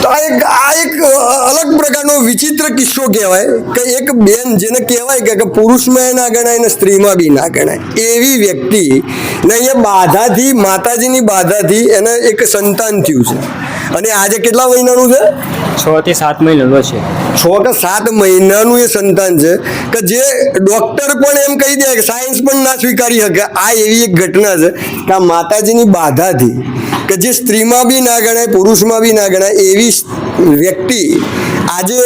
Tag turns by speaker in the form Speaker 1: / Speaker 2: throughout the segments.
Speaker 1: તો આ એક અલગ પ્રકારનો વિચિત્ર કિસ્સો કહેવાય કે એક બેન જેને કહેવાય કે પુરુષમાં ના ગણાય ને સ્ત્રીમાં બી ના ગણાય એવી વ્યક્તિ ને અહીંયા બાધાથી માતાજીની બાધાથી એને એક સંતાન થયું છે અને આજે કેટલા મહિનાનું છે
Speaker 2: 6 થી 7 મહિનાનો છે
Speaker 1: 6 કે 7 મહિનાનું એ સંતાન છે કે જે ડોક્ટર પણ એમ કહી દે કે સાયન્સ પણ ના સ્વીકારી શકે આ એવી એક ઘટના છે કે આ માતાજીની બાધાથી કે જે સ્ત્રીમાં બી ના ગણાય પુરુષમાં બી ના ગણાય એવી વ્યક્તિ આજે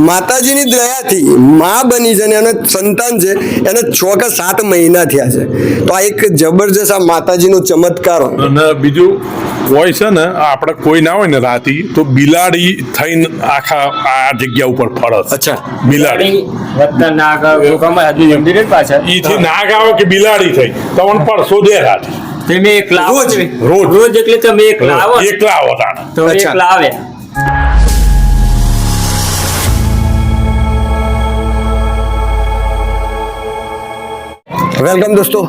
Speaker 1: માતાજીની દયાથી માં બની છે અને એને સંતાન છે એને 6 કે 7 મહિના થયા છે તો આ એક જબરજસ્ત આ માતાજીનો ચમત્કાર હોય
Speaker 3: અને બીજું હોય છે ને આપણે કોઈ ના હોય ને રાતી તો બિલાડી થઈને આખા આ જગ્યા ઉપર ફરે છે.
Speaker 1: અચ્છા
Speaker 3: બિલાડી
Speaker 2: વત્તા નાગ લોકોમાં હજુ મંદિર જ પાછા
Speaker 3: ઈથી નાગ આવે કે બિલાડી થઈ તમને પડશો દે રાતી
Speaker 2: તમે એક લાવો
Speaker 1: રોજ?
Speaker 2: રોજ એટલે તમે એક લાવો
Speaker 3: એકલા આવો તાણે
Speaker 2: તો એક
Speaker 1: અચ્છા.
Speaker 2: લાવે
Speaker 1: વેલકમ દોસ્તો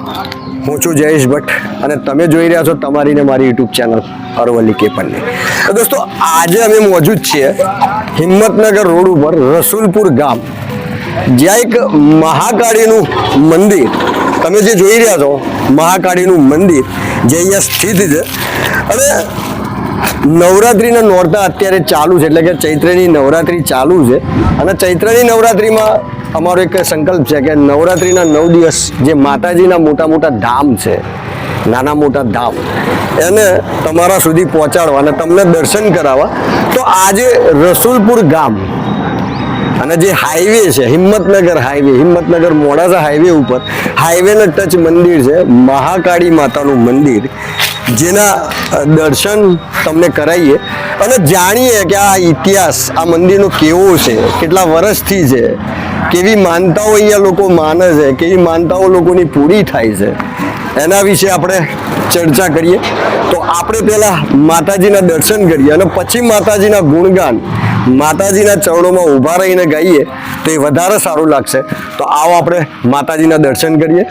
Speaker 1: હું છું જયેશ ભટ્ટ અને તમે જોઈ રહ્યા છો તમારી ને મારી યુટ્યુબ ચેનલ અરવલ્લી કેપનની. તો દોસ્તો આજે અમે મોજૂદ છીએ હિંમતનગર રોડ ઉપર રસુલપુર ગામ જ્યાં એક મહાકાળીનું મંદિર તમે જે જોઈ રહ્યા છો મહાકાળીનું મંદિર જે અહીંયા સ્થિત છે અને નવરાત્રિના નોરતા અત્યારે ચાલુ છે એટલે કે ચૈત્રની નવરાત્રિ ચાલુ છે અને ચૈત્રની નવરાત્રિમાં અમારો એક સંકલ્પ છે કે નવરાત્રિના 9 દિવસ જે માતાજીના મોટા મોટા ધામ છે નાના મોટા ધામ એને તમારા સુધી પહોંચાડવા અને તમને દર્શન કરાવવા તો આજે રસુલપુર ગામ અને જે હાઈવે છે હિંમતનગર હાઈવે હિંમતનગર મોડાસા હાઈવે ઉપર હાઈવેના ટચ મંદિર છે મહાકાળી માતાનું મંદિર જેના દર્શન તમને કરાવીએ અને જાણીએ કે આ ઇતિહાસ આ મંદિરનો કેવો છે કેટલા વર્ષથી છે કેવી માનતાઓ અહીંયા લોકો માને છે કેવી માનતાઓ લોકોની પૂરી થાય છે એના વિશે આપણે ચર્ચા કરીએ તો આપણે પહેલાં માતાજીના દર્શન કરીએ અને પછી માતાજીના ગુણગાન માતાજીના ચરણોમાં ઊભા રહીને ગાઈએ તો એ વધારે સારું લાગશે તો આવો આપણે માતાજીના દર્શન કરીએ.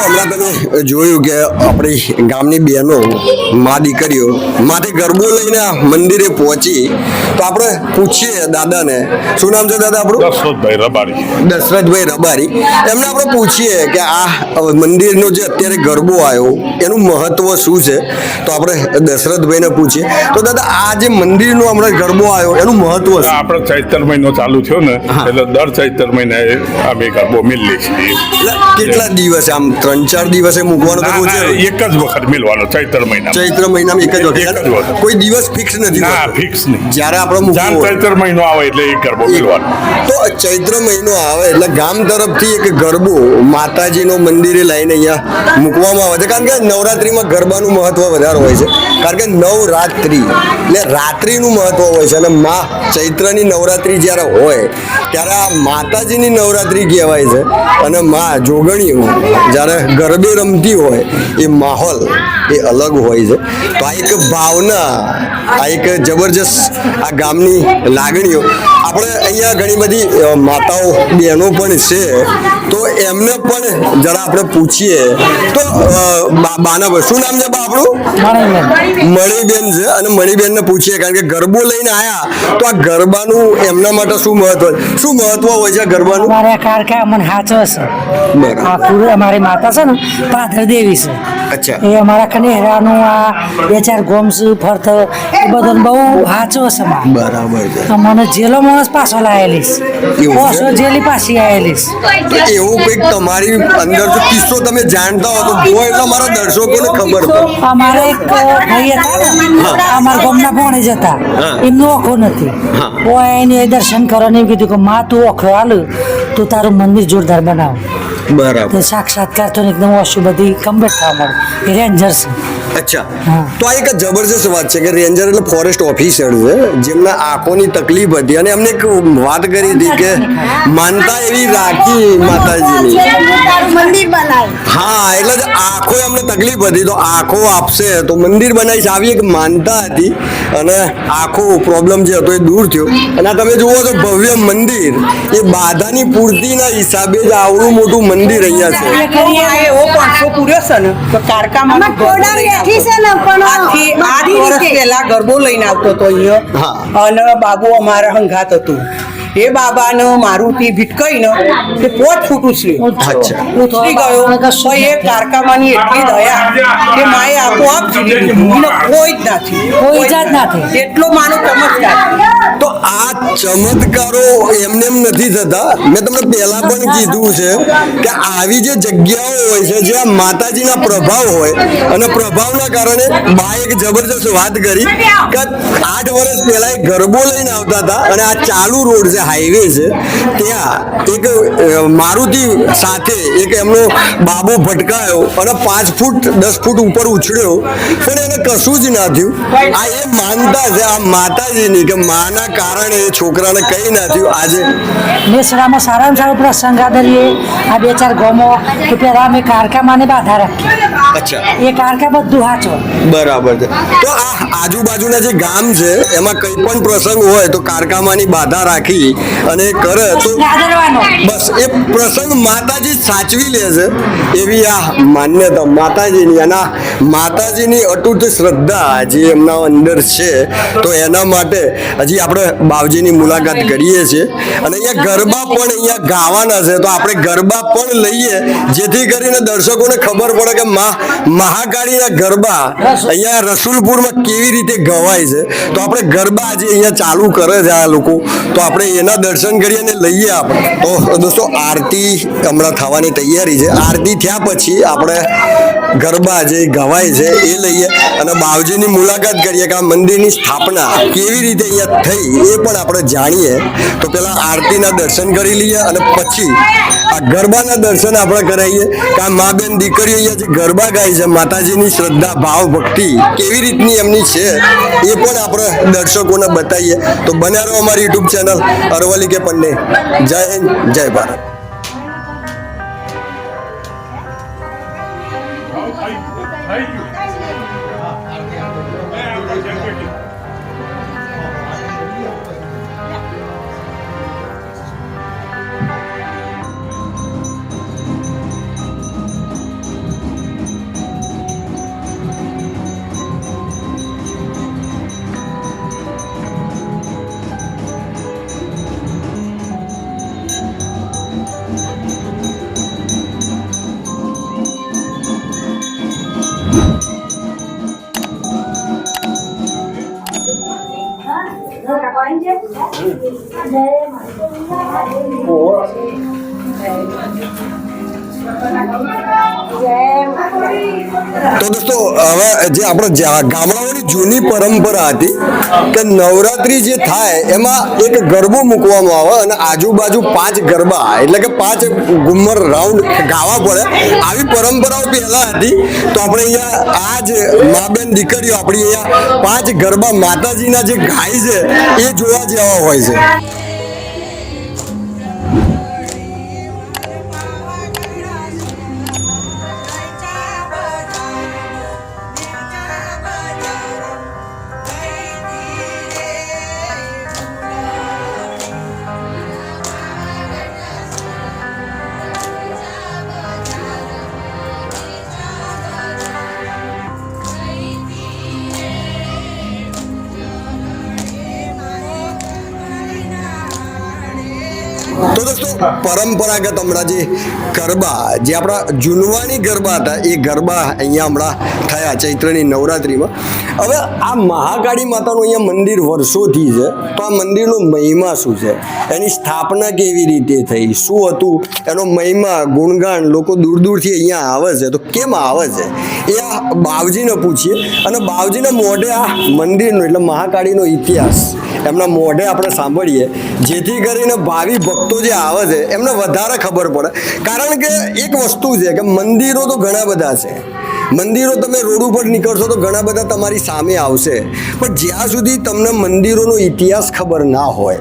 Speaker 1: હમણાં તમે જોયું કે આપણી ગામની બહેનો મા દીકરીઓ માથે ગરબો લઈને મંદિરે પહોંચી તો આપણે પૂછીએ દાદાને શું નામ છે દાદા આપણું?
Speaker 3: દશરથભાઈ રબારી.
Speaker 1: દશરથભાઈ રબારી એમને આપણે પૂછીએ કે આ મંદિરનો જે અત્યારે ગરબો આવ્યો એનું મહત્વ શું છે તો આપણે દશરથભાઈને પૂછીએ તો દાદા આ જે મંદિરનો હમણાં ગરબો આવ્યો એનું મહત્વ શું?
Speaker 3: આપણે ચૈતર મહિનો ચાલુ થયો ને એટલે દર ચૈતર મહિને અમે ગરબો મિલીએ છીએ.
Speaker 1: એટલે કેટલા દિવસે આમ 3-4 દિવસે મૂકવાનો તો
Speaker 3: ના,
Speaker 1: પૂછે
Speaker 3: એક જ વખત મિલવાનો ચૈતર મહિના.
Speaker 1: ચૈત્ર મહિનામાં એક જ
Speaker 3: એક જ
Speaker 1: વખત
Speaker 3: વખત.
Speaker 1: કોઈ દિવસ ફિક્સ નથી
Speaker 3: ના
Speaker 1: હોતો.
Speaker 3: ફિક્સ નહીં.
Speaker 1: જ્યારે આપણે
Speaker 3: જાન
Speaker 1: મૂકવો હોય.
Speaker 3: ચૈતર મહિનો આવે એટલે એક ગરબો મિલવાનો.
Speaker 1: તો ચૈત્ર મહિનો આવે એટલે ગામ તરફથી એક ગરબો માતાજીનો મંદિરે લઈને અહીંયા મૂકવામાં આવે છે કારણ કે નવરાત્રિમાં ગરબાનું મહત્વ વધારે હોય છે કારણ કે નવરાત્રિ એટલે રાત્રિનું મહત્વ હોય છે અને માં ચૈત્રની નવરાત્રિ જ્યારે હોય ત્યારે આ માતાજીની નવરાત્રિ કહેવાય છે અને માં જોગણીઓ જ્યારે જ્યારે ગરબે રમતી હોય એ માહોલ એ અલગ હોય છે. તો આ એક ભાવના, આ એક જબરજસ્ત આ ગામની લાગણીઓ. આપણે અહીંયા ઘણી બધી માતાઓ બહેનો પણ છે, તો એમને પણ જરા આપણે પૂછીએ. તો બાના શું નામ છે બા આપણું? મણીબેન છે. અને મણીબેનને પૂછીએ, કારણ કે ગરબો લઈને આયા, તો આ ગરબાનું એમના માટે શું મહત્વ હોય છે ગરબાનું?
Speaker 4: અમારે કારકા મને હાચો છે.
Speaker 1: બરાબર.
Speaker 4: આ પૂરું અમારી માતા છે ને પાદર દેવી છે.
Speaker 1: અચ્છા.
Speaker 4: એ અમારા કનેરાનું આ 2-4 ગોમ્સ ફરત એ બધું બહુ હાચો છે મારે.
Speaker 1: બરાબર છે.
Speaker 4: તો મને જેલો માણસ પાછો લાયેલીશ,
Speaker 1: એવું છે?
Speaker 4: પાછો જેલી પાછી આવેલીશ.
Speaker 1: તો એવું કંઈક તમારી અંદર જો કિસ્સો તમે જાણતા હો તો જો, એટલે મારા દર્શકોને ખબર પડે.
Speaker 4: અમારે એક ભાઈ હતા ને, અમારા ગામના ભણે જ હતા,
Speaker 1: હા.
Speaker 4: એમનો ઓખો નથી.
Speaker 1: હા.
Speaker 4: ઓય એને દર્શન કરવાનું એમ કીધું કે માં તું ઓખો હાલ, તું તારું મંદિર જોરદાર બનાવ.
Speaker 1: બરાબર.
Speaker 4: તો સાક્ષાત્કાર તો એકદમ ઓછું બધી કમ્પ્લીટ થવા મળે. એ રેન્જર છે.
Speaker 1: અચ્છા.
Speaker 4: હા.
Speaker 1: તો આ એક જબરજસ્ત વાત છે કે રેન્જર એટલે ફોરેસ્ટ ઓફિસર છે, જેમના આંખોની તકલીફ હતી. અને એમને એક વાત કરી હતી કે માનતા એવી રાખી માતાજીની.
Speaker 5: મંદિર બનાવ્યું.
Speaker 1: હા, એટલે જ આંખો એમને તકલીફ હતી, તો આંખો આપશે તો મંદિર બનાવીશ, આવી એક માનતા હતી. અને આંખો પ્રોબ્લેમ જે હતો એ દૂર થયો. અને આ તમે જુઓ તો ભવ્ય મંદિર, એ બાધાની પૂર્તિના હિસાબે જ આવડું મોટું મંદિર અહીંયા છે.
Speaker 6: એવો 500 પૂર્યો છે ને તો કારકામાં
Speaker 5: આમાં ટોળા બેઠી છે ને પણ
Speaker 6: આજથી 8
Speaker 5: બધી
Speaker 6: વર્ષ
Speaker 5: રીતે.
Speaker 6: પહેલા ગરબો લઈને આવતો હતો અહીંયા.
Speaker 1: હા.
Speaker 6: અને બાબુ અમારા હંગાત હતું. એ બાબાને મારુતિ ભીટકાઈને તે 5 ફૂટ ઉછળ્યો.
Speaker 1: અચ્છા.
Speaker 6: ઉછળી ગયો તો એ કારકામાની એટલી દયા કે માએ આપોઆપ જીવી લીધું. એને કોઈ જ નથી,
Speaker 4: કોઈ જ નથી.
Speaker 6: એટલો માનો ચમત્કાર.
Speaker 1: તો આ ચમત્કારો એમને એમ નથી થતા. મેં તમને પહેલા પણ કીધું છે કે આવી જે જગ્યાઓ હોય છે જ્યાં માતાજીના પ્રભાવ હોય, અને પ્રભાવના કારણે બા એક જબરજસ્ત વાત કરી કે 8 વર્ષ પહેલા એક ગરબો લઈને આવતા હતા, અને આ ચાલુ રોડ છે, હાઈવે છે, ત્યાં એક મારુતિ સાથે એક એમનો બાબો ભટકાયો અને 5 ફૂટ 10 ફૂટ ઉપર ઉછળ્યો, પણ એને કશું જ ના થયું. આ એ માનતા છે આ માતાજીની કે માના કારણે એ છોકરાને કઈ ના થયું. આજે
Speaker 4: મેસરામાં સારામાં સારો પ્રસંગ આદરીએ આ 2-4 ગોમો કે પેલા અમે કારકામાને બાધા રાખી.
Speaker 1: અચ્છા.
Speaker 4: એ કારકા બધું હાચો.
Speaker 1: બરાબર છે. તો આ આજુબાજુના જે ગામ છે એમાં કઈ પણ પ્રસંગ હોય તો કારકામાની બાધા રાખી અને કરે તો
Speaker 4: આદરવાનો.
Speaker 1: બસ એ પ્રસંગ માતાજી સાચવી લે છે, એવી આ માન્યતા માતાજીની. અને આ માતાજીની અતૂટ શ્રદ્ધા જે એમના અંદર છે, તો એના માટે હજી આપણે બાવજીની મુલાકાત કરીએ છીએ. અને અહીંયા ગરબા પણ અહીંયા ગાવાના છે, તો આપણે ગરબા પણ લઈએ, જેથી કરીને દર્શકોને ખબર પડે કે મહાકાળીના ગરબા અહીંયા રસુલપુરમાં કેવી રીતે ગવાય છે. તો આપણે ગરબા આજે અહીંયા ચાલુ કરે છે આ લોકો, તો આપણે એના દર્શન કરીએ અને લઈએ આપણે. તો દોસ્તો આરતી હમણાં થવાની તૈયારી છે. આરતી થયા પછી આપણે ગરબા જે ગવાય છે એ લઈએ અને બાવજીની મુલાકાત કરીએ કે આ મંદિરની સ્થાપના કેવી રીતે અહીંયા થઈ એ પણ આપણે જાણીએ. તો પેલા આરતીના દર્શન કરી લઈએ અને પછી આ ગરબાના દર્શન આપણે કરાવીએ કે આ મા બેન દીકરીઓ અહીંયા જે ગરબા ગાય છે, માતાજીની શ્રદ્ધા ભાવ ભક્તિ કેવી રીતની એમની છે એ પણ આપણે દર્શકોને બતાવીએ. તો બન્યા રહો અમારી યુટ્યુબ ચેનલ અરવલ્લી કે પન્ને. જય હિન્દ, જય ભારત. તો દોસ્તો હવે જે આપણે ગામડાઓની જૂની પરંપરા હતી કે નવરાત્રી જે થાય એમાં એક ગરબો મૂકવામાં આવે અને આજુબાજુ 5 ગરબા એટલે કે 5 ઘુમ્મર રાઉન્ડ ગાવા પડે. આવી પરંપરાઓ પહેલા હતી. તો આપણે અહીંયા આ જ મા બેન દીકરીઓ આપણી અહીંયા 5 ગરબા માતાજીના જે ગાય છે એ જોવા જેવા હોય છે. તો દોસ્તો પરંપરાગત હમણાં જે ગરબા જે આપણા જૂનવાણી ગરબા હતા એ ગરબા અહીંયા હમણાં થયા ચૈત્રની નવરાત્રિમાં. હવે આ મહાકાળી માતાનું અહીંયા મંદિર વર્ષોથી છે, તો આ મંદિરનો મહિમા શું છે, એની સ્થાપના કેવી રીતે થઈ, શું હતું એનો મહિમા ગુણગાન, લોકો દૂર દૂરથી અહીંયા આવે છે તો કેમ આવે છે એ આ બાવજીને પૂછીએ અને બાવજીના મોઢે આ મંદિરનો એટલે મહાકાળીનો ઇતિહાસ એમના મોઢે આપણે સાંભળીએ, જેથી કરીને ભાવિ ભક્તો જે આવે છે એમને વધારે ખબર પડે. કારણ કે એક વસ્તુ છે કે મંદિરો તો ઘણા બધા છે, મંદિરો તમે રોડ ઉપર નીકળશો તો ઘણા બધા તમારી સામે આવશે, પણ જ્યાં સુધી તમને મંદિરોનો ઇતિહાસ ખબર ના હોય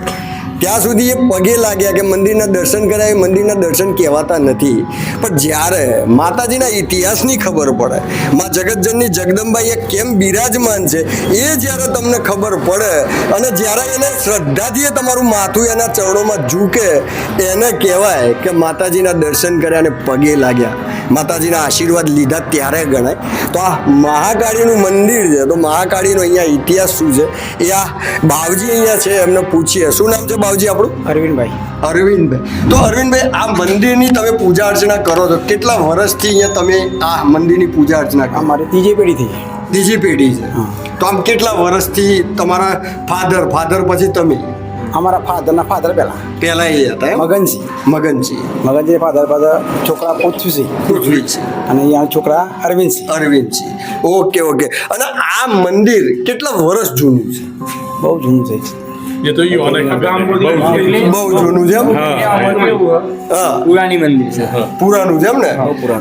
Speaker 1: ત્યાં સુધી એ પગે લાગ્યા કે મંદિરના દર્શન કર્યા એ મંદિરના દર્શન કહેવાતા નથી. પણ જ્યારે માતાજીના ઇતિહાસની ખબર પડે, માં જગતજનની જગદંબા એ કેમ બિરાજમાન છે એ જ્યારે તમને ખબર પડે અને જ્યારે એને શ્રદ્ધાથી એ તમારું માથું એના ચરણોમાં ઝૂકે, એને કહેવાય કે માતાજીના દર્શન કર્યા અને પગે લાગ્યા, માતાજીના આશીર્વાદ લીધા ત્યારે ગણાય. તો આ મહાકાળીનું મંદિર છે, તો મહાકાળીનો અહીંયા ઇતિહાસ શું છે એ આ બાવજી અહીંયા છે એમને પૂછીએ. શું નામ છે બાવજી આપણું?
Speaker 2: અરવિંદભાઈ.
Speaker 1: અરવિંદભાઈ. તો અરવિંદભાઈ, આ મંદિરની તમે પૂજા અર્ચના કરો છો, કેટલા વર્ષથી અહીંયા તમે આ મંદિરની પૂજા અર્ચના કરો?
Speaker 2: અમારી ત્રીજી પેઢીથી.
Speaker 1: ત્રીજી પેઢી છે. તો આમ કેટલા વર્ષથી તમારા ફાધર પછી તમે?
Speaker 2: અમારા ફાધરના ફાધર પહેલા
Speaker 1: પહેલા એ હતા એમ?
Speaker 2: મગનસિંહ.
Speaker 1: મગનજી
Speaker 2: ફાધર છોકરા પૃથ્વીસિંહ
Speaker 1: પૃથ્વીજી
Speaker 2: અને અહીંયા છોકરા અરવિંદસિંહ.
Speaker 1: અરવિંદજી. ઓકે. અને આ મંદિર કેટલા વર્ષ જૂનું છે?
Speaker 2: બહુ જૂનું છે.
Speaker 3: એ તો ઈ અનેક
Speaker 1: બહુ જૂનું છે એમ? હા,
Speaker 2: પુરાણી મંદિર છે.
Speaker 1: પુરાનું છે એમ ને?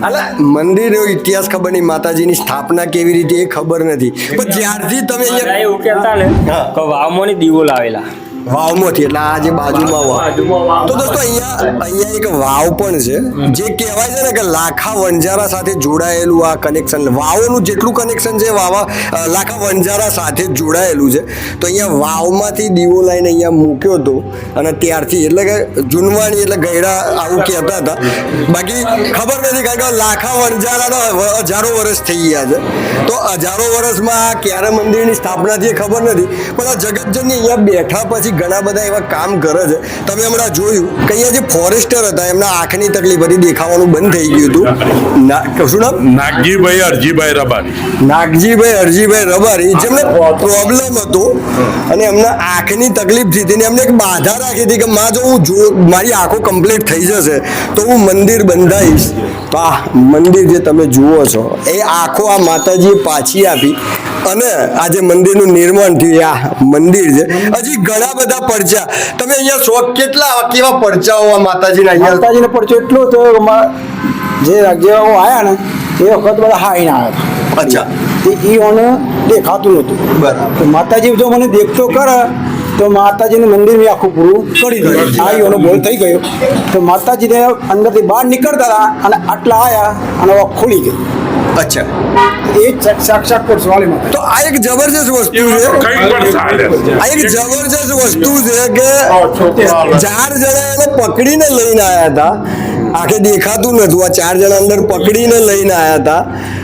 Speaker 1: એટલે મંદિરનો ઇતિહાસ ખબર નહીં, માતાજીની સ્થાપના કેવી રીતે એ ખબર નથી, પણ જ્યારથી તમે અહીંયા
Speaker 2: એવું કહેતા ને
Speaker 1: હા.
Speaker 2: કે વાવમાંની દીવો લાવેલા.
Speaker 1: વાવમાંથી એટલે આ જે બાજુમાં વાવ. તો દોસ્તો અહીંયા એક વાવ પણ છે જે કહેવાય છે ને કે લાખા વંજારા સાથે જોડાયેલું આ કનેક્શન, વાવોનું જેટલું કનેક્શન છે લાખા વંજારા સાથે જોડાયેલું છે. તો અહીંયા વાવમાંથી દીવો લાઈને અહીંયા મૂક્યો હતો અને ત્યારથી એટલે કે જૂનવાણી એટલે ગયડા આવું કહેતા હતા, બાકી ખબર નથી કારણ કે લાખા વંજારાનો હજારો વર્ષ થઈ ગયા છે. તો હજારો વર્ષમાં ક્યારે મંદિરની સ્થાપના થઈ ખબર નથી, પણ આ જગતજનની અહીંયા બેઠા પછી ઘણા બધા એવા કામ કરે છે. તમે હમણાં જોયું કે અહીંયા જે ફોરેસ્ટર હતા એમના આંખની તકલીફ હતી, દેખાવાનું બંધ થઈ ગયું હતું. શું નામ?
Speaker 3: નાગજીભાઈ અરજીભાઈ રબારી.
Speaker 1: નાગજીભાઈ અરજીભાઈ રબારી, જેમને પ્રોબ્લેમ હતો અને એમના આંખની તકલીફ હતી ને એમને એક બાધા રાખી હતી કે માં જો હું મારી આંખો કમ્પ્લીટ થઈ જશે તો હું મંદિર બંધાઈશ. તો આ મંદિર જે તમે જુઓ છો એ આંખો આ માતાજીએ પાછી આપી અને આ જે મંદિરનું નિર્માણ થયું આ મંદિર છે. હજી ઘણા બધા પરચા તમે અહીંયા શોખ કેવા પરચાઓ આ માતાજીના અહીંયા?
Speaker 2: માતાજીનો પરચો એટલો હતો જે જેવા હું આવ્યા ને એ વખત બધા હાઈ ના આવ્યા.
Speaker 1: અચ્છા.
Speaker 2: એ મને દેખાતું નહોતું.
Speaker 1: બરાબર.
Speaker 2: માતાજી જો મને દેખતો કરે તો માતાજીનું મંદિર મેં આખું પૂરું કરી દીધું. આ એનો બોલ થઈ ગયો તો માતાજીને અંદરથી બહાર નીકળતા હતા અને આટલા આવ્યા અને ખુલી ગઈ.
Speaker 1: અચ્છા.
Speaker 2: એ સાક્ષાત પરસવાળી માતા.
Speaker 1: તો આ એક જબરજસ્ત વસ્તુ છે, આ એક જબરજસ્ત વસ્તુ છે કે 4 જણા એને પકડીને લઈને આવ્યા હતા, આખે દેખાતું નતું, આ 4 જણા અંદર પકડીને લઈને આવ્યા હતા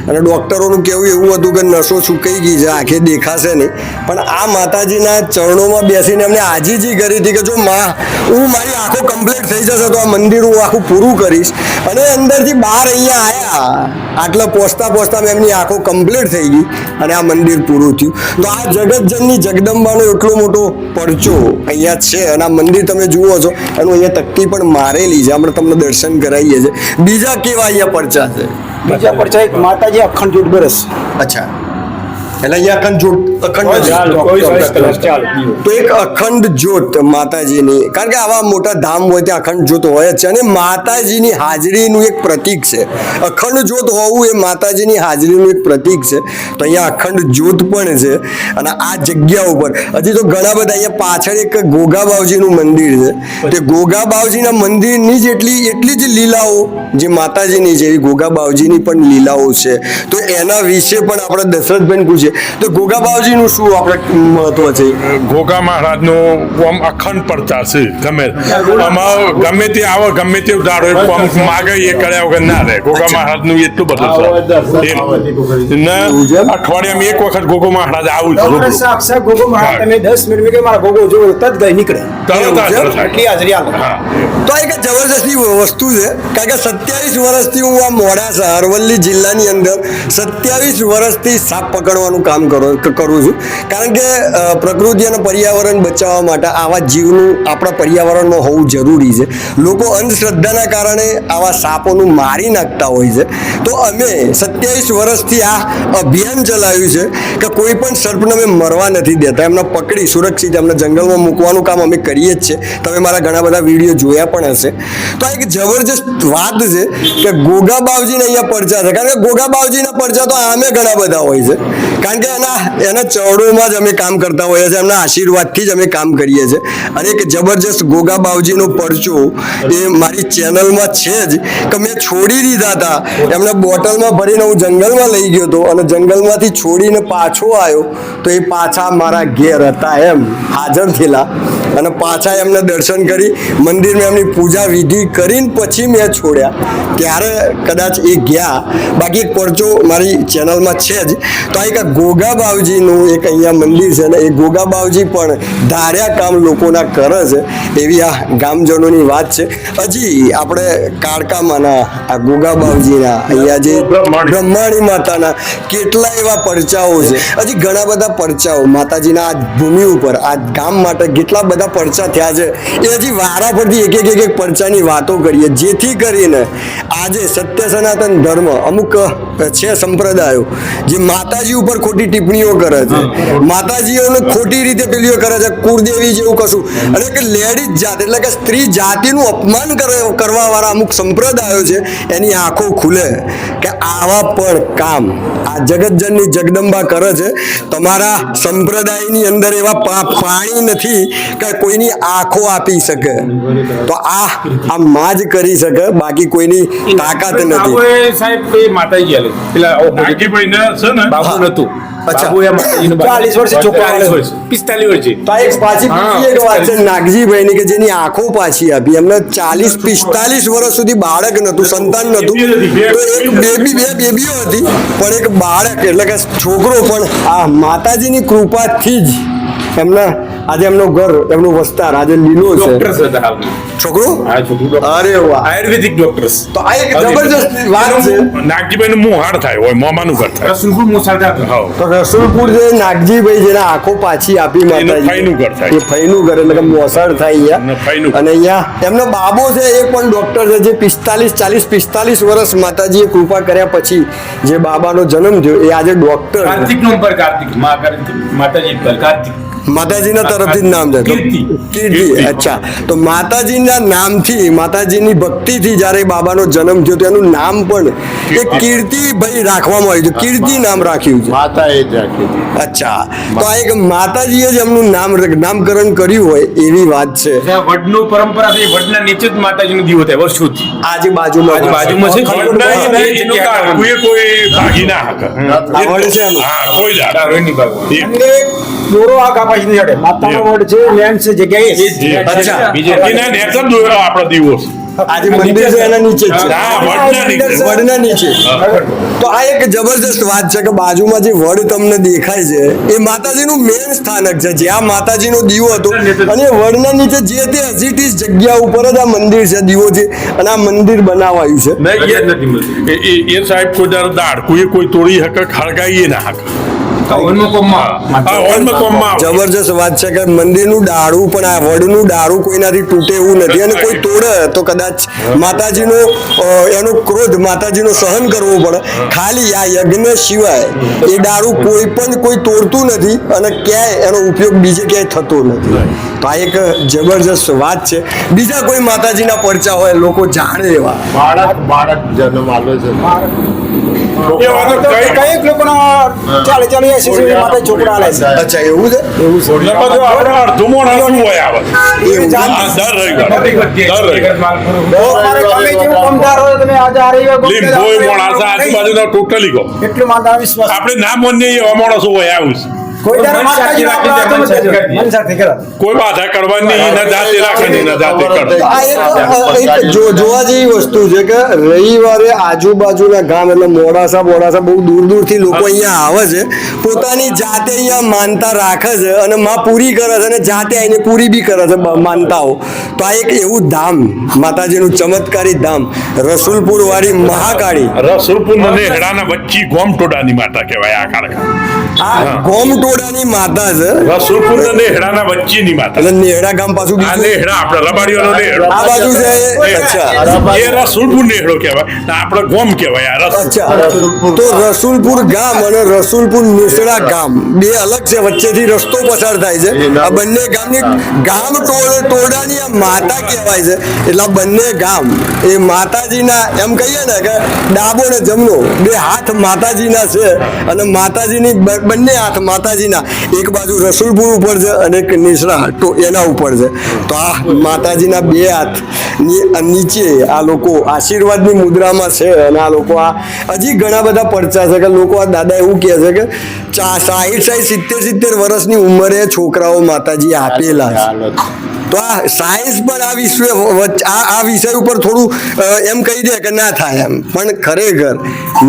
Speaker 1: અને ડોક્ટરોનું કહેવું એવું હતું કે નસો સુકાઈ ગઈ છે, આંખે દેખાશે નહીં, પણ આ માતાજીના ચરણોમાં બેસીને એમને આજીજી કરી હતી કે જો માં હું મારી આંખો કમ્પ્લીટ થઈ જશે તો આ મંદિર હું આખું પૂરું કરીશ. અને અંદરથી બહાર અહીંયા આવ્યા, આટલા પહોંચતા મેં એમની આંખો કમ્પ્લીટ થઈ ગઈ અને આ મંદિર પૂરું થયું. તો આ જગતજનની જગદંબાનો એટલો મોટો પરચો અહીંયા છે અને આ મંદિર તમે જુઓ છો એનું અહીંયા તકતી પણ મારેલી છે, આપણે તમને દર્શન કરાવીએ છીએ. બીજા કેવા અહીંયા પરચા છે?
Speaker 2: બીજા પરચા એક માતાજી અખંડ જ્યોત બરસ.
Speaker 1: અચ્છા, એટલે અહીંયા અખંડ તો એક અખંડ જ્યોત માતાજીની, કારણ કે આવા મોટા ધામ હોય ત્યાં અખંડ જ્યોત હોય જ છે અને માતાજીની હાજરીનું એક પ્રતીક છે. અખંડ જ્યોત હોવું એ માતાજીની હાજરીનું એક પ્રતીક છે. તો અહીંયા અખંડ જ્યોત પણ છે અને આ જગ્યા ઉપર હજી તો ઘણા બધા, અહીંયા પાછળ એક ગોગા બાવજીનું મંદિર છે. તે ગોગા બાવજીના મંદિરની જ એટલી જ લીલાઓ જે માતાજીની છે એવી ગોગા બાવજીની પણ લીલાઓ છે. તો એના વિશે પણ આપણે દશરથભાઈને પૂછીએ. તો ગોગા બાવજી બાવજીનું શું આપણે મહત્વ છે?
Speaker 3: ઘોઘા મહારાજનો આમ અખંડ પ્રચાર છે. આમાં ગમે તે આવે ગમે તે ઉધારો માગે એ કર્યા વગર ના રહે. ઘોઘા મહારાજનું એટલું બધું છે. ને અઠવાડિયામાં એક વખત ઘોઘા મહારાજ આવું જ
Speaker 2: ડોક્ટર
Speaker 3: રૂબરૂ.
Speaker 2: સાહેબ ગોગો મહારાજ તમે 10 મિનિટ કે મારા ગોગો જો તત ગઈ નીકળે
Speaker 3: તરત જ થાય.
Speaker 2: એટલી હાજરી આપે.
Speaker 3: હા.
Speaker 1: તો આ એક જબરદસ્તી વસ્તુ છે, કારણ કે 27 વર્ષથી હું આ મોડાસા અરવલ્લી જિલ્લાની અંદર 27 વર્ષથી સાપ પકડવાનું કામ કરું છું. કારણ કે પ્રકૃતિ અને પર્યાવરણ બચાવવા માટે આવા જીવનું આપણા પર્યાવરણમાં હોવું જરૂરી છે. લોકો અંધશ્રદ્ધાના કારણે આવા સાપોનું મારી નાખતા હોય છે. તો અમે 27 વર્ષથી આ અભિયાન ચલાવ્યું છે કે કોઈ પણ સર્પને અમે મરવા નથી દેતા, એમને પકડી સુરક્ષિત એમને જંગલમાં મૂકવાનું કામ અમે કરીએ જ છે. તમે મારા ઘણા બધા વિડીયો જોયા પણ હશે. તો આ એક જબરજસ્ત વાત છે કે ગોગા બાવજીને અહીંયા પરચા છે, કારણ કે ગોગા બાવજીના પરચા તો આમે ઘણા બધા હોય છે, કારણ કે એના ચરણોમાં જ અમે કામ કરતા હોઈએ છીએ, એમના આશીર્વાદથી જ અમે કામ કરીએ છીએ. અને એક જબરજસ્ત ગોગા બાવજીનો પરચો એ મારી ચેનલમાં છે જ કે મેં છોડી દીધા હતા. એમને બોટલમાં ભરીને હું જંગલમાં લઈ ગયો હતો અને જંગલમાંથી છોડીને પાછો આવ્યો તો એ પાછા મારા ઘેર હતા, એમ હાજર થયેલા. અને પાછા એમને દર્શન કરી મંદિરમાં એમની પૂજા વિધિ કરીને પછી મેં છોડ્યા, ત્યારે કદાચ એ ગયા. બાકી એક પરચો મારી ચેનલમાં છે જ. તો આ એક ગોગા બાવજીનું એક અહીંયા મંદિર છે ને એ ગોગા બાવજી પણ ધાર્યા કામ લોકોના કરે છે, એવી આ ગામજનોની વાત છે. હજી આપણે કાળકામાંના આ ગોગા બાવજીના અહીંયા જે બ્રહ્માણી માતાના કેટલા એવા પરચાઓ છે, હજી ઘણા બધા પરચાઓ માતાજીના આ ભૂમિ ઉપર આ ગામ માટે કેટલા બધા પરચા થયા છે. એ હજી વારા પરથી એક પરચાની વાતો કરીએ, જેથી કરીને આજે સત્ય સનાતન ધર્મ અમુક છે સંપ્રદાયો જે માતાજી ઉપર ખોટી ટિપ્પણીઓ કરે છે, માતાજીઓને ખોટી રીતે પેલીઓ કરે છે, કુળદેવી જેવું કશું, અને કે લેડીઝ જાત એટલે કે સ્ત્રી જાતિનું અપમાન કરવા વાળા અમુક સંપ્રદાયો છે, એની આંખો ખુલે કે આવા પણ કામ આ જગતજનની જગદંબા કરે છે. તમારા સંપ્રદાયની અંદર એવા પાણી નથી કે કોઈની આંખો આપી શકે, તો આ માં જ કરી શકે, બાકી કોઈની તાકાત નથી.
Speaker 7: સાહેબ એ માતાજી આલે પેલા
Speaker 3: નાગીભાઈને છે ને
Speaker 7: બાબુ નતું.
Speaker 1: અચ્છા.
Speaker 7: બાબુ એ માતાજીનું
Speaker 2: 40 વર્ષે છોકરો
Speaker 7: 40 વર્ષ 45 વર્ષે
Speaker 1: તો આ એક પાછી બીજી એક વાત છે નાગજીભાઈની કે જેની આંખો પાછી આપી. એમને 40-45 વર્ષ સુધી બાળક નતું, સંતાન નતું, તો એક બે બેબીઓ હતી, પણ એક બાળક એટલે કે છોકરો પણ આ માતાજીની કૃપાથી જ એમના આજે એમનું ઘર એમનું વસ્તાર આજે લીલો છે.
Speaker 7: ડોક્ટર્સ હતા હાલમાં.
Speaker 1: છોકરો
Speaker 7: હા છોકરું doctor.
Speaker 1: અરે વાહ,
Speaker 7: આયુર્વેદિક ડોક્ટર્સ.
Speaker 1: તો આ એક જબરજસ્ત વાત છે.
Speaker 3: નાગજીભાઈનું મું હાડ થાય હોય મોમાનું ઘર થાય.
Speaker 7: રસુલપુર મુસાલદા હતા.
Speaker 1: તો રસુલપુર જે નાગજીભાઈ જેના આંખો પાછી આપી માતાજી,
Speaker 3: ફઈનું ઘર થાય.
Speaker 1: એ ફઈનું ઘર એટલે કે મોસાળ થાય
Speaker 3: અને ફઈનું
Speaker 1: અહીંયા.
Speaker 3: ઘર.
Speaker 1: અને અહીંયા એમનો બાબો છે એ પણ ડોક્ટર છે, જે 45 વર્ષ માતાજીએ કૃપા કર્યા પછી જે બાબાનો જન્મ થયો એ આજે ડોક્ટર છે.
Speaker 7: કાર્તિક નો પર કાર્તિક માતાજી પર કાર્તિક
Speaker 1: માતાજીના તરફથી જ નામ છે તો કીર્તિ. અચ્છા, તો માતાજીના નામથી માતાજીની ભક્તિથી જ્યારે બાબાનો જન્મ થયો તો એનું નામ પણ એ કીર્તિભાઈ રાખવામાં આવ્યું છે, કીર્તિ નામ રાખ્યું છે.
Speaker 8: માતાએ જ રાખી હતી.
Speaker 1: અચ્છા, તો આ એક માતાજીએ જ એમનું નામકરણ કર્યું હોય એવી વાત છે.
Speaker 7: વડનું પરંપરા છે. વડના નીચે જ માતાજીનું દીવો થાય વર્ષોથી.
Speaker 1: આજે બાજુમાં
Speaker 7: બાજુમાં છે.
Speaker 3: એનું કાળકુએ કોઈ ભાગી ના શકે.
Speaker 1: આ વડ છે એનું.
Speaker 3: હા, કોઈ દાડા.
Speaker 7: દારૂની બાગો.
Speaker 3: એક.
Speaker 2: દોરો આ કાપાઈ નહીં હટે. માતાનો વડ છે, મેન છે જગ્યાએ.
Speaker 1: અચ્છા,
Speaker 3: એના નેચર દોરો આપણો દીવો છે.
Speaker 1: આજે મંદિર છે એના નીચે જ છે.
Speaker 3: હા, વડના નીચે.
Speaker 1: વડના નીચે. તો આ એક જબરજસ્ત વાત છે કે બાજુમાં જે વડ તમને દેખાય છે એ માતાજીનું મેન સ્થાનક છે, જ્યાં માતાજીનો દીવો હતો, અને એ વડના નીચે જે તે હજી જગ્યા ઉપર જ આ મંદિર છે, દીવો છે, અને આ મંદિર બનાવાયું છે.
Speaker 7: નથી મળતી.
Speaker 3: એ સાહેબ કોઈ દાડો દાડકુએ કોઈ તોડી હકે ખળગાઈએ ના હકે.
Speaker 1: જબરજસ્ત વાત છે કે મંદિરનું ડાળું પણ આ વડનું ડાળું કોઈનાથી તૂટે એવું નથી, અને કોઈ તોડે તો કદાચ માતાજીનો એનો ક્રોધ માતાજીનો સહન કરવો પડે. ખાલી આ યજ્ઞ સિવાય એ ડાળું કોઈ તોડતું નથી અને ક્યાંય એનો ઉપયોગ બીજે ક્યાંય થતો નથી. તો આ એક જબરજસ્ત વાત છે. બીજા કોઈ માતાજીના પરચા હોય લોકો જાણે એવા
Speaker 8: બાળક જન્મ આવે છે.
Speaker 2: કઈક લોકોના 40 80 માટે છોકરા આલે છે.
Speaker 1: અચ્છા, એવું છે.
Speaker 3: એટલે બધું આપણે અડધું મોણ શું હોય આવે.
Speaker 1: એવું છે.
Speaker 3: આ દર રવિવારે.
Speaker 2: અમારે ગમે જેવું કામદાર હોય તમે આજે આ રવિવાર ગમે
Speaker 3: લીંબોય મોણ આવશે આજુબાજુના ટોટલી કહો.
Speaker 2: એટલું માતા વિશ્વાસ.
Speaker 3: આપણે ના મોન નહીં એવા માણસો હોય આવું છે.
Speaker 2: કોઈ દાડો માતાજીનો આપણો હાથ મત દેજો. મન સાથે કરો.
Speaker 3: કોઈ બાધા કરવાની ન જાતે રાખે ને ન જાતે
Speaker 1: તો
Speaker 3: કરે
Speaker 1: આ એક જોવા જેવી વસ્તુ છે કે રવિવારે આજુબાજુના ગામ એટલે મોડાસા બહુ દૂર દૂરથી લોકો અહીંયા આવે છે, પોતાની જાતે અહીંયા માનતા રાખે છે અને માં પૂરી કરે છે અને જાતે આવીને પૂરી બી કરે છે માનતાઓ. તો આ એક એવું ધામ, માતાજીનું ચમત્કારી ધામ, રસુલપુર વાળી મહાકાળી.
Speaker 3: રસુલપુર ને હેડાના વચ્ચે ગોમટોડાની માતા કહેવાય આ કાળકા.
Speaker 1: આ ગોમટોડાની માતા છે
Speaker 3: રસુલપુર ને હેડાના વચ્ચેની માતા.
Speaker 1: એટલે નેહડા ગામ પાછું
Speaker 3: આ
Speaker 1: બીજું
Speaker 3: નેહડા આપણે રબાડીઓનો નેહડો.
Speaker 1: આ બાજુ છે અચ્છા
Speaker 3: એ રસુલપુર નેહડો કહેવાય ને આપણે ગોમ કહેવાય આ રસુલ.
Speaker 1: અચ્છા તો રસુલપુર ગામ અને રસુલપુર નેસડા ગામ બે અલગ છે, વચ્ચેથી રસ્તો પસાર થાય છે. આ બંને ગામની ગામ ટોળાની આ માતા કહેવાય છે. એટલે આ બંને ગામ એ માતાજીના એમ કહીએ ને કે ડાબો ને જમણો બે હાથ માતાજીના છે અને માતાજીની બંને હાથ માતાજીના, એક બાજુ રસુલપુર ઉપર છે અને એક નેસડા એના ઉપર છે. તો આ માતાજીના બે હાથ નીચે આ લોકો આશીર્વાદની મુદ્રામાં છે અને આ લોકો આ હજી ઘણા બધા પરચા છે કે લોકો આ દાદા એવું કહે છે કે 60-70 વર્ષની ઉંમરે છોકરાઓ માતાજી આપેલા છે. તો આ સાયન્સ પણ આ વિષય ઉપર થોડું એમ કહી દે કે ના થાય એમ, પણ ખરેખર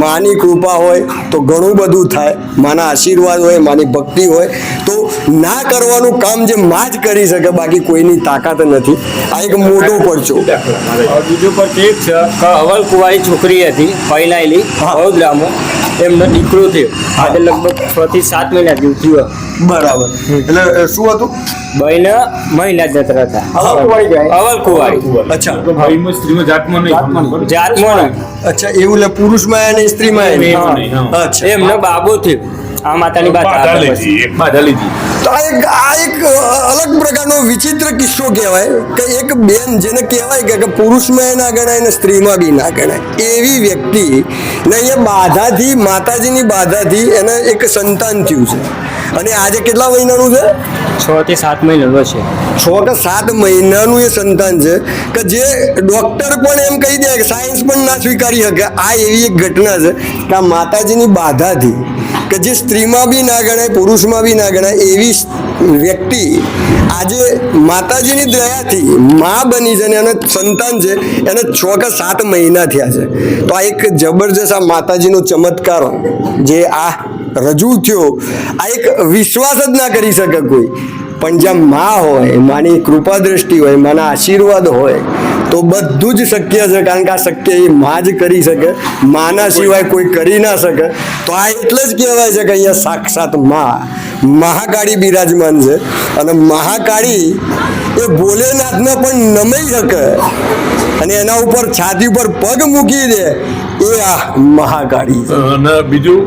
Speaker 1: માની કૃપા હોય તો ઘણું બધું થાય. માના આશીર્વાદ હોય, માની ભક્તિ હોય તો ના કરવાનું કામ જે માં જ કરી શકે, બાકી કોઈની તાકાત નથી. આ એક મોટો પડચો.
Speaker 9: બીજું પણ એક છે કે અવલ કુંવારી છોકરી હતી પહેલાયેલી વડોદરામાં, એમનો દીકરો થયો આજે લગભગ 6 થી 7 મહિના જેવું થયું.
Speaker 1: બરાબર. એટલે શું હતું?
Speaker 9: બહેને મહિલા જતા હતા અવલ કુંવારી.
Speaker 1: અચ્છા
Speaker 7: ભાઈમાં સ્ત્રીમાં જાતમાં નહીં.
Speaker 9: જાતમાં નહીં.
Speaker 1: અચ્છા એવું એટલે પુરુષમાં અને સ્ત્રીમાં એને. અચ્છા
Speaker 9: એમનો બાબો થયો. આ માતાની
Speaker 3: બાધા
Speaker 9: વાત
Speaker 3: લીધી.
Speaker 7: બાધા લીધી.
Speaker 1: તો આ એક અલગ પ્રકારનો વિચિત્ર કિસ્સો કહેવાય કે એક બેન જેને કહેવાય કે પુરુષમાં ના ગણાય ને સ્ત્રીમાં બી ના ગણાય એવી વ્યક્તિ ને અહીંયા બાધાથી, માતાજીની બાધાથી એને એક સંતાન થયું છે. અને આજે કેટલા મહિનાનું છે?
Speaker 9: 6 થી 7 મહિનાનો છે.
Speaker 1: 6 કે 7 મહિનાનું એ સંતાન છે કે જે ડોક્ટર પણ એમ કહી દે કે સાયન્સ પણ ના સ્વીકારી શકે. આ એવી એક ઘટના છે કે આ માતાજીની બાધાથી કે જે સ્ત્રીમાં બી ના ગણાય, પુરુષમાં બી ના ગણાય એવી વ્યક્તિ આજે માતાજીની દયાથી માં બની છે અને એને સંતાન છે, એને 6 કે 7 મહિના થયા છે. તો આ એક જબરજસ્ત આ માતાજીનો ચમત્કાર જે આ રજૂ થયો, આ એક વિશ્વાસ જ ના કરી શકે કોઈ. પણ જ્યાં માં હોય, માની કૃપા દ્રષ્ટિ હોય, માના આશીર્વાદ હોય તો બધું જ શક્ય છે. કારણ કે આ શક્ય એ માં જ કરી શકે, માના સિવાય કોઈ કરી ના શકે. તો આ એટલે જ કહેવાય છે કે અહીંયા સાક્ષાત માં મહાકાળી બિરાજમાન છે અને મહાકાળી એ ભોલેનાથને પણ નમાઈ શકે અને એના ઉપર છાતી ઉપર પગ મૂકી દે એ આ મહાકાળી છે.
Speaker 3: અને બીજું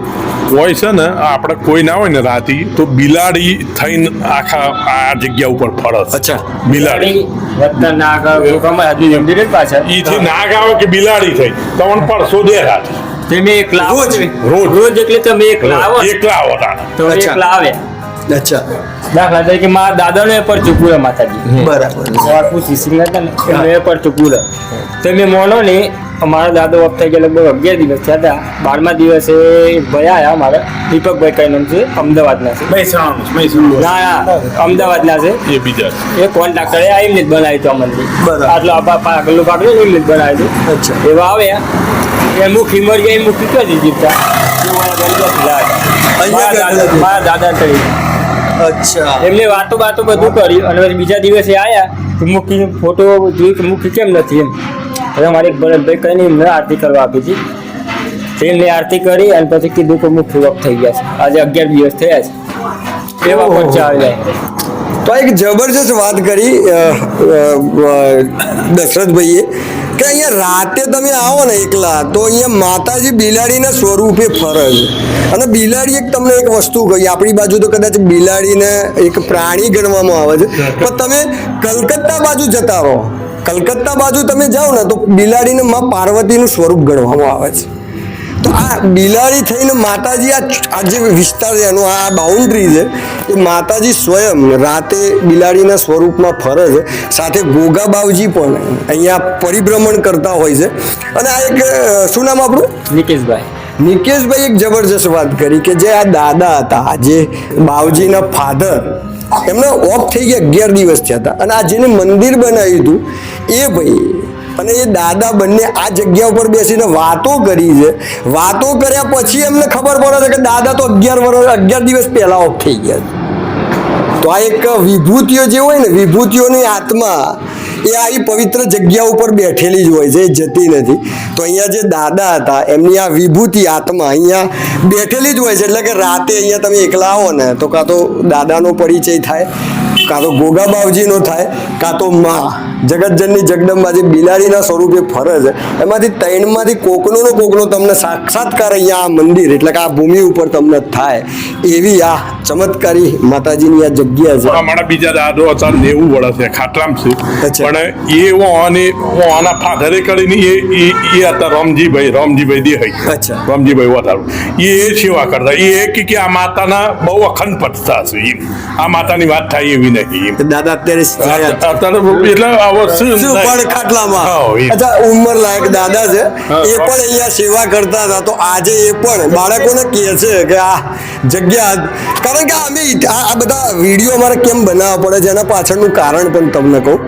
Speaker 3: હોય છે ને, આપણે કોઈ ના હોય ને રાતી તો બિલાડી થઈને આખા આ જગ્યા ઉપર ફરે છે.
Speaker 1: અચ્છા
Speaker 3: બિલાડી
Speaker 9: વતન નાગ મંદિર જ પાછળ
Speaker 3: ઈથી નાગ આવે કે બિલાડી થઈ તમને પડશો દે રાત
Speaker 9: તમે એક લાવો
Speaker 1: રોજ?
Speaker 9: રોજ એટલે તમે એક લાવો
Speaker 3: એકલા આવો તાણે.
Speaker 9: તો એક
Speaker 1: અચ્છા.
Speaker 9: લાવે.
Speaker 1: અચ્છા
Speaker 9: દાખલા તરીકે મારા દાદાનો એ પર ચૂકું માતાજી
Speaker 1: બરાબર.
Speaker 9: વાળપુર સિસિંગ હતા ને એમનો એ પર ચૂકું તમે મોનો ને અમારા દાદો ઓફ થઈ ગયા લગભગ 11 દિવસ થયા હતા. 12મા દિવસે ભાઈ આવ્યા મારા દીપકભાઈ કઈ નામ છે, અમદાવાદના છે. ના અમદાવાદના છે.
Speaker 3: એ બીજા
Speaker 9: એ કોન્ટ્રાક્ટરે એમને જ બનાવ્યું હતું અમને.
Speaker 1: બરાબર.
Speaker 9: આટલો પાકલું પાકલું એમને જ બનાવ્યું હતું.
Speaker 1: અચ્છા.
Speaker 9: એવા આવ્યા એ મુખી મરી ગયા, એ મુખી કરી દીધી હતા. મારા દાદા તરીકે
Speaker 1: અચ્છા
Speaker 9: એમને વાતો બધું કર્યું અને પછી બીજા દિવસે આવ્યા તો મુખી ફોટો જોઈ કે મુખી કેમ નથી એમ. હવે મારે એક ભરતભાઈ કહીને એમને આરતી કરવા આપી હતી. એમને આરતી કરી અને પછી કીધું કે મુખી વખ થઈ ગયા છે. આજે 11 દિવસ થયા છે. એવા પચ્ચા આવ્યા.
Speaker 1: તો એક જબરજસ્ત વાત કરી દશરથભાઈએ કે અહીંયા રાતે તમે આવો ને એકલા તો અહીંયા માતાજી બિલાડીના સ્વરૂપે ફરે છે. અને બિલાડી એક તમને એક વસ્તુ કહી, આપણી બાજુ તો કદાચ બિલાડીને એક પ્રાણી ગણવામાં આવે છે, પણ તમે કલકત્તા બાજુ જતા રહો, કલકત્તા બાજુ તમે જાઓ ને તો બિલાડીને માં પાર્વતીનું સ્વરૂપ ગણવામાં આવે છે. તો આ બિલાડી થઈને માતાજી આ જે વિસ્તાર છે એનો આ બાઉન્ડ્રી છે એ માતાજી સ્વયં રાતે બિલાડીના સ્વરૂપમાં ફરે છે. સાથે ગોગા બાવજી પણ અહીંયા પરિભ્રમણ કરતા હોય છે. અને આ એક શું નામ આપણું?
Speaker 9: નિકેશભાઈ
Speaker 1: નિકેશભાઈ એક જબરજસ્ત વાત કરી કે જે આ દાદા હતા, આજે બાવજીના ફાધર, એમને ઓફ થઈ ગયા 11 દિવસ થયા હતા, અને આ જેને મંદિર બનાવ્યું હતું એ ભાઈ અને એ દાદા બંને આ જગ્યા ઉપર બેસીને વાતો કરી છે. વાતો કર્યા પછી એમને ખબર પડે છે કે દાદા તો 11 દિવસ પહેલા ઓફ થઈ ગયા. તો આ એક વિભૂતિઓ જે હોય ને, વિભૂતિઓની આત્મા એ આવી પવિત્ર જગ્યા ઉપર બેઠેલી જ હોય છે, એ જતી નથી. તો અહીંયા જે દાદા હતા એમની આ વિભૂતિ આત્મા અહીંયા બેઠેલી જ હોય છે. એટલે કે રાતે અહીંયા તમે એકલા આવો ને તો કાં તો દાદાનો પરિચય થાય, કાં તો ગોગા બાવજીનો થાય, કાં તો માં જગતજનની જગદંબા જે બિલાડીના સ્વરૂપે ફરે છે, એમાંથી ત્રણમાંથી કોકનો તમને સાક્ષાત્કાર અહીંયા આ મંદિર એટલે કે આ ભૂમિ ઉપર તમને થાય એવી આ ચમત્કારી માતાજીની આ જગ્યા છે.
Speaker 3: અમારા બીજા દાદો હતા 90 વર્ષ ખાટલામ છે,
Speaker 1: અચ્છા.
Speaker 3: પણ એ આના ફાધરે કરીને એ હતા રામજીભાઈ દેહાઈ.
Speaker 1: અચ્છા.
Speaker 3: રામજીભાઈ વધારો એ સેવા કરતા. એ કે આ માતાના બહુ અખંડ પથતા છે એમ. આ માતાની વાત થાય એવી નહીં એમ.
Speaker 1: દાદા અત્યારે
Speaker 3: અત્યારે એટલે
Speaker 1: શું પણ ખાટલામાં. અચ્છા, ઉંમર લાયક દાદા છે, એ પણ અહીંયા સેવા કરતા હતા. તો આજે એ પણ બાળકોને કહે છે કે આ જગ્યા, કારણ કે અમે આ બધા વિડીયો અમારે કેમ બનાવવા પડે છે એના પાછળનું કારણ પણ તમને કહું.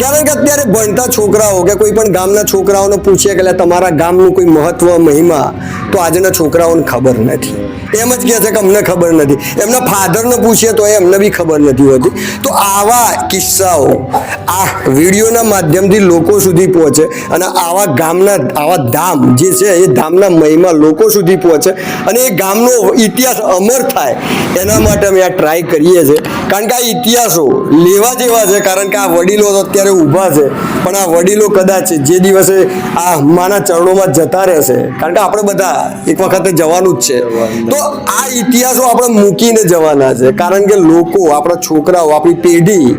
Speaker 1: કારણ કે અત્યારે ભણતા છોકરાઓ કે કોઈ પણ ગામના છોકરાઓને પૂછીએ કે તમારા ગામનું કોઈ મહત્વ મહિમા, તો આજના છોકરાઓને ખબર નથી. એમ જ કહે છે કે અમને ખબર નથી. એમના ફાધરને પૂછીએ તો એમને બી ખબર નથી હોતી. તો આવા કિસ્સાઓ આ વિડીયોના માધ્યમથી લોકો સુધી પહોંચે અને આવા ગામના આવા ધામ જે છે એ ધામના મહિમા લોકો સુધી પહોંચે અને એ ગામનો ઇતિહાસ અમર થાય, એના માટે અમે આ ટ્રાય કરીએ છીએ. કારણ કે આ ઇતિહાસો લેવા જેવા છે. કારણ કે આ વડીલો તો અત્યારે ઊભા છે, પણ આ વડીલો કદાચ જે દિવસે આ માના ચરણોમાં જતા રહેશે, કારણ કે આપણે બધા એક વખતે જવાનું જ છે, તો આ ઇતિહાસો આપણે મૂકીને જવાના છે. કારણ કે લોકો, આપણા છોકરાઓ, આપણી પેઢી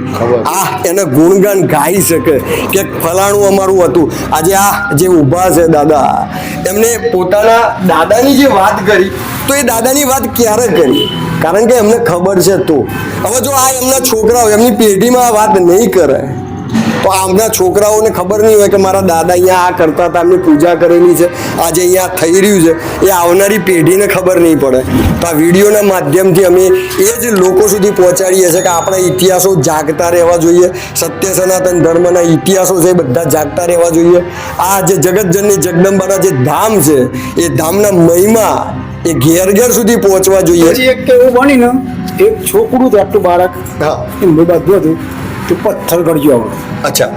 Speaker 1: આ એને ગુણગાન ગાઈ શકે કે ફલાણું અમારું હતું. આજે આ જે ઊભા છે દાદા, એમને પોતાના દાદાની જે વાત કરી, તો એ દાદાની વાત ક્યારે કરી? કારણ કે એમને ખબર છે. તો હવે જો આ એમના છોકરાઓ એમની પેઢીમાં આ વાત નહીં કરે તો આમના છોકરાઓને ખબર નહીં હોય કે મારા દાદા અહીંયા આ કરતા હતા, એમની પૂજા કરેલી છે, આજે અહીંયા થઈ રહ્યું છે, એ આવનારી પેઢીને ખબર નહીં પડે. તો આ વિડીયોના માધ્યમથી અમે એ જ લોકો સુધી પહોંચાડીએ છીએ કે આપણા ઇતિહાસો જાગતા રહેવા જોઈએ. સત્ય સનાતન ધર્મના ઇતિહાસો છે એ બધા જાગતા રહેવા જોઈએ. આ જે જગતજનની જગદંબાના જે ધામ છે એ ધામના મહિમા એ ઘેર ઘેર સુધી પહોંચવા જોઈએ.
Speaker 2: પછી એક એવું બની ને, એક છોકરું હતું આટલું બાળક,
Speaker 1: હા,
Speaker 2: એમ બધું હતું તો પથ્થર ગળજો આવડે.
Speaker 1: અચ્છા.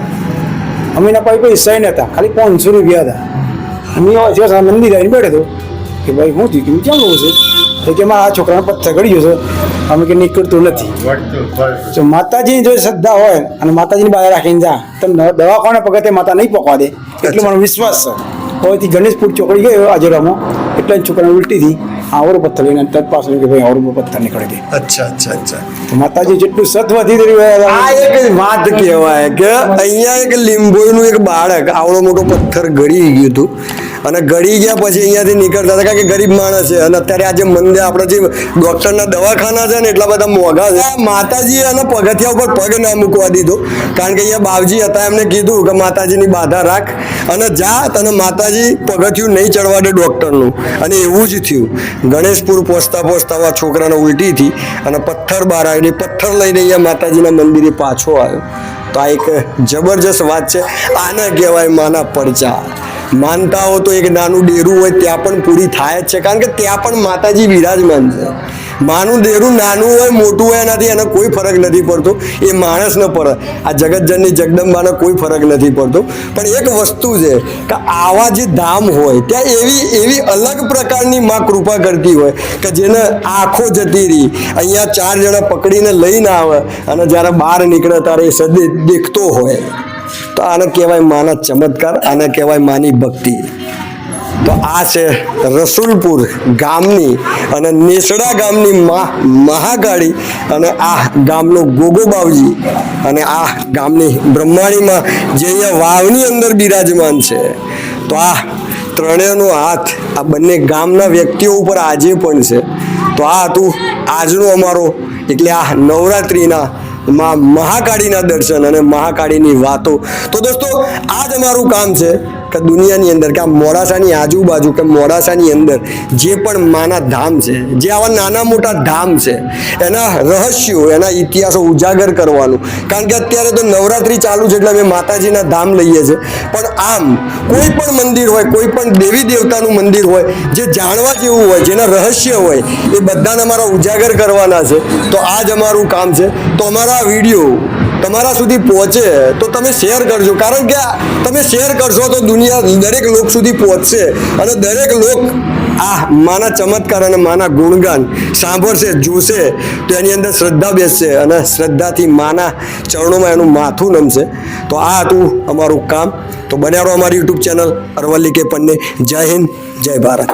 Speaker 2: અમે ના કોઈ સહી નતા, ખાલી 500 રૂપિયા હતા. અમે મંદિર આવીને બેઠો કે ભાઈ હું થયું કે કેમ છે, તો કે મારા આ છોકરાને પથ્થર ગળી ગયો છે. અમે કે નીકળતું નથી. તો માતાજીની જો શ્રદ્ધા હોય અને માતાજીની બહાર રાખીને જા, તો દવાખાને પગથે માતા નહીં પકવા દે, એટલો મને વિશ્વાસ છે. હવેથી ગણેશપુર ચોકડી ગયો આજેરામાં, એટલે છોકરાને ઉલટી થી આવરો પથ્થર લઈને તરત પાછળ કે ભાઈ આવરો પથ્થર નીકળે છે.
Speaker 1: અચ્છા અચ્છા અચ્છા.
Speaker 2: તો માતાજી જેટલું સત વધી રહ્યું,
Speaker 1: આ એક વાત કહેવાય કે અહીંયા એક લીંબોઈનું એક બાળક આવડો મોટો પથ્થર ગળી ગયું હતું અને ગળી ગયા પછી અહીંયાથી નીકળતા હતા, કારણ કે ગરીબ માણસ છે. અને અત્યારે આજે મંદિર આપણે જે ડોક્ટરના દવાખાના છે ને એટલા બધા મોંઘા છે. માતાજીએ અને પગથિયા ઉપર પગ ના મૂકવા દીધો, કારણ કે અહીંયા બાવજી હતા, એમને કીધું કે માતાજીની બાધા રાખ અને જા, તને માતાજી પગથિયું નહીં ચડવા દે ડોક્ટરનું. અને એવું જ થયું. ગણેશપુર પહોંચતા છોકરાને ઉલટી થી અને પથ્થર બહાર આવ્યો. પથ્થર લઈને અહીંયા માતાજીના મંદિરે પાછો આવ્યો. તો આ એક જબરજસ્ત વાત છે. આને કહેવાય માના પરચા. માનતા હો તો એક નાનું ડેરું હોય ત્યાં પણ પૂરી થાય જ છે, કારણ કે ત્યાં પણ માતાજી વિરાજમાન છે. માનું ડેરું નાનું હોય મોટું હોય એનાથી એને કોઈ ફરક નથી પડતો, એ માણસને પડે. આ જગતજનની જગદંબાને કોઈ ફરક નથી પડતો. પણ એક વસ્તુ છે કે આવા જે ધામ હોય ત્યાં એવી અલગ પ્રકારની માં કૃપા કરતી હોય કે જેને આંખો જતી રહી, અહીંયા 4 જણા પકડીને લઈને આવે અને જ્યારે બહાર નીકળે ત્યારે એ સદે દેખતો હોય. તો આને કહેવાય માના ચમત્કાર, આને કહેવાય માની ભક્તિ. તો આ છે રસુલપુર ગામની અને નેસડા ગામની મહાકાળી, અને આ ગામનો ગોગો બાવજી, અને આ ગામની બ્રહ્માણીમાં જે અહીંયા વાવની અંદર બિરાજમાન છે. તો આ ત્રણેયનો હાથ આ બંને ગામના વ્યક્તિઓ ઉપર આજે પણ છે. તો આ હતું આજનો અમારો, એટલે આ નવરાત્રિના મહાકાળીના દર્શન અને મહાકાળીની વાતો. તો દોસ્તો આ જ અમારું કામ છે કે દુનિયાની અંદર કે આ મોડાસાની આજુબાજુ કે મોડાસાની અંદર જે પણ માના ધામ છે, જે આવા નાના મોટા ધામ છે, એના રહસ્યો, એના ઇતિહાસો ઉજાગર કરવાનું. કારણ કે અત્યારે તો નવરાત્રિ ચાલુ છે એટલે અમે માતાજીના ધામ લઈએ છીએ, પણ આમ કોઈ પણ મંદિર હોય, કોઈ પણ દેવી દેવતાનું મંદિર હોય, જે જાણવા જેવું હોય, જેના રહસ્ય હોય, એ બધાને અમારા ઉજાગર કરવાના છે. તો આ જ અમારું કામ છે. તો અમારા આ વિડીયો તમારા સુધી પહોંચે તો તમે શેર કરજો, કારણ કે તમે શેર કરશો તો દુનિયા દરેક લોક સુધી પહોંચશે અને દરેક લોક આ માના ચમત્કાર અને માના ગુણગાન સાંભળશે, જોશે, તો એની અંદર શ્રદ્ધા બેસશે અને શ્રદ્ધાથી માના ચરણોમાં એનું માથું નમશે. તો આ હતું અમારું કામ. તો બન્યા રહો અમારી યુટ્યુબ ચેનલ અરવલ્લી કે પન્ને. જય હિન્દ, જય ભારત.